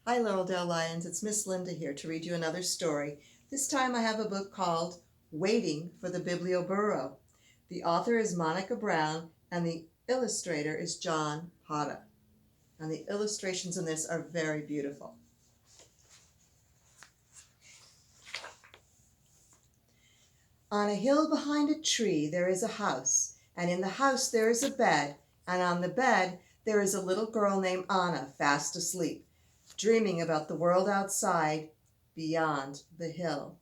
Hi, Laurel Lions. It's Miss Linda here to read you another story. This time I have a book called Waiting for the Biblioburro. The author is Monica Brown and the illustrator is John Hada. And the illustrations in this are very beautiful. On a hill behind a tree there is a house, and in the house there is a bed, and on the bed there is a little girl named Anna fast asleep, dreaming about the world outside beyond the hill.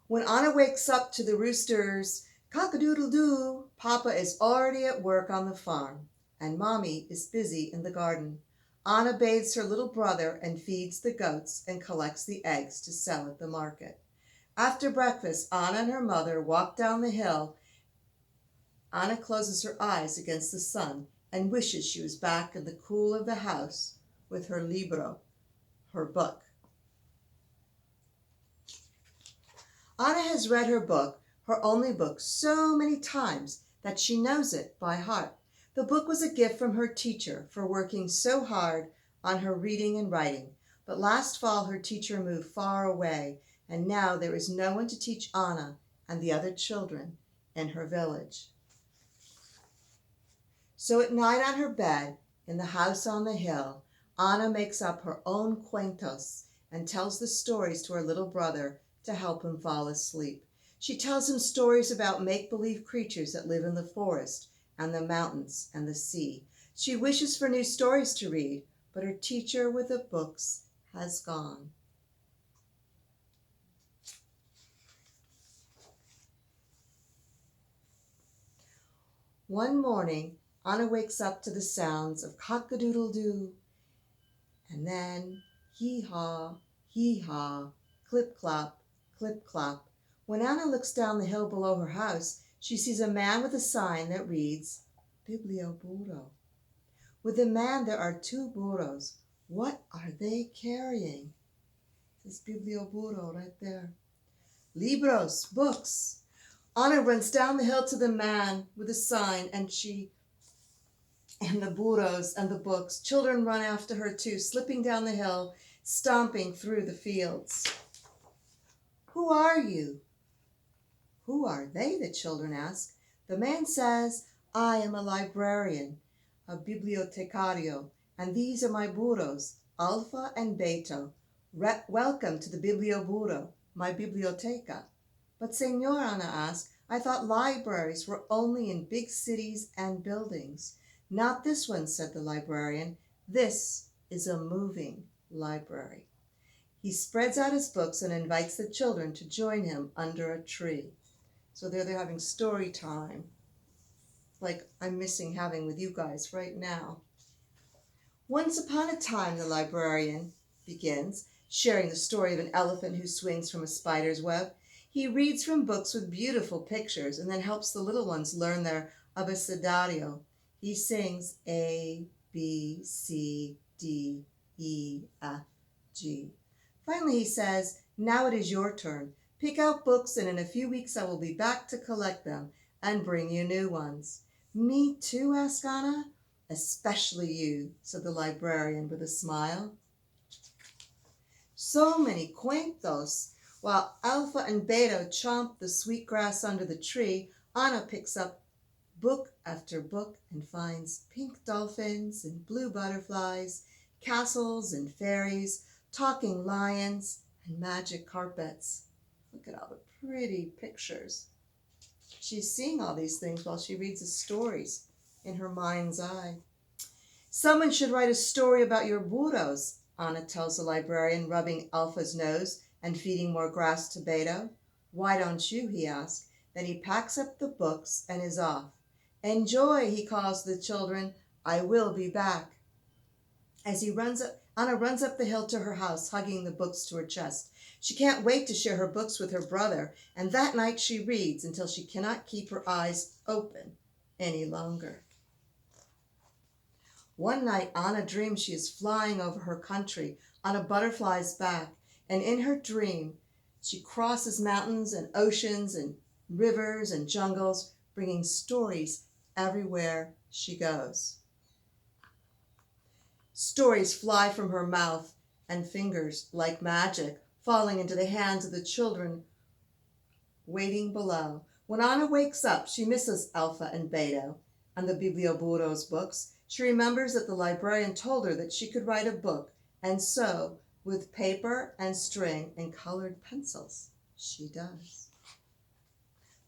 When Anna wakes up to the rooster's cock-a-doodle-doo, Papa is already at work on the farm, and Mommy is busy in the garden. Anna bathes her little brother and feeds the goats and collects the eggs to sell at the market. After breakfast, Anna and her mother walk down the hill. Anna closes her eyes against the sun and wishes she was back in the cool of the house with her libro, her book. Anna has read her book, her only book, so many times that she knows it by heart. The book was a gift from her teacher for working so hard on her reading and writing. But last fall her teacher moved far away, and now there is no one to teach Anna and the other children in her village. So at night on her bed, in the house on the hill, Anna makes up her own cuentos and tells the stories to her little brother to help him fall asleep. She tells him stories about make-believe creatures that live in the forest and the mountains and the sea. She wishes for new stories to read, but her teacher with the books has gone. One morning, Anna wakes up to the sounds of cock-a-doodle-doo, and then hee-haw, hee-haw, clip-clop, clip-clop. When Anna looks down the hill below her house, she sees a man with a sign that reads, Biblioburro. With the man there are two burros. What are they carrying? It says Biblioburro right there. Libros, books. Anna runs down the hill to the man with the sign, and the burros and the books. Children run after her too, slipping down the hill, stomping through the fields. Who are you? Who are they? The children ask. The man says, I am a librarian, a bibliotecario, and these are my burros, Alpha and Beta. Welcome to the Biblioburro, my biblioteca. But Senor, Anna asked, I thought libraries were only in big cities and buildings. Not this one, said the librarian. This is a moving library. He spreads out his books and invites the children to join him under a tree. So they're having story time, like I'm missing having with you guys right now. Once upon a time, the librarian begins, sharing the story of an elephant who swings from a spider's web. He reads from books with beautiful pictures and then helps the little ones learn their abecedario. He sings A, B, C, D, E, F, G. Finally, he says, now it is your turn. Pick out books, and in a few weeks I will be back to collect them and bring you new ones. Me too, asked Anna. Especially you, said the librarian with a smile. So many cuentos. While Alpha and Beta chomp the sweet grass under the tree, Anna picks up book after book and finds pink dolphins and blue butterflies, castles and fairies, talking lions, and magic carpets. Look at all the pretty pictures. She's seeing all these things while she reads the stories in her mind's eye. Someone should write a story about your burros, Anna tells the librarian, rubbing Alpha's nose and feeding more grass to Beta. Why don't you, he asks. Then he packs up the books and is off. Enjoy, he calls to the children. I will be back. As Anna runs up the hill to her house, hugging the books to her chest. She can't wait to share her books with her brother, and that night she reads until she cannot keep her eyes open any longer. One night, Anna dreams she is flying over her country on a butterfly's back, and in her dream, she crosses mountains and oceans and rivers and jungles, bringing stories everywhere she goes. Stories fly from her mouth and fingers like magic, falling into the hands of the children waiting below. When Anna wakes up, she misses Alpha and Beta and the Biblioburro's books. She remembers that the librarian told her that she could write a book, and so, with paper and string and colored pencils, she does.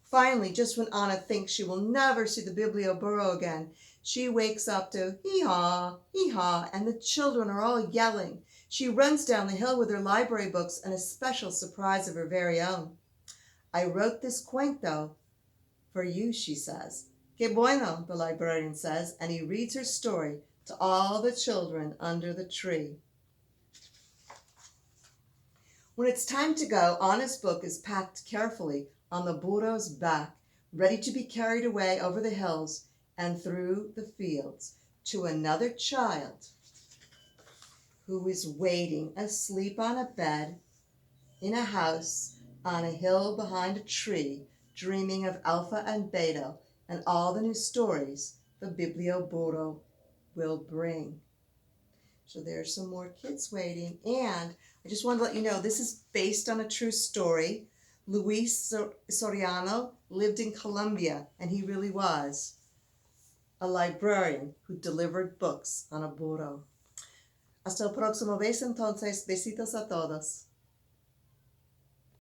Finally, just when Anna thinks she will never see the Biblioburro again, she wakes up to hee-haw, hee-haw, and the children are all yelling. She runs down the hill with her library books and a special surprise of her very own. I wrote this cuento for you, she says. Que bueno, the librarian says, and he reads her story to all the children under the tree. When it's time to go, Anna's book is packed carefully on the burro's back, ready to be carried away over the hills and through the fields to another child who is waiting asleep on a bed in a house on a hill behind a tree, dreaming of Alpha and Beta and all the new stories the Biblioburro will bring. So there's some more kids waiting. And I just wanted to let you know, this is based on a true story. Luis Soriano lived in Colombia, and he really was a librarian who delivered books on a burro. Hasta el próximo vez entonces. Besitos a todos.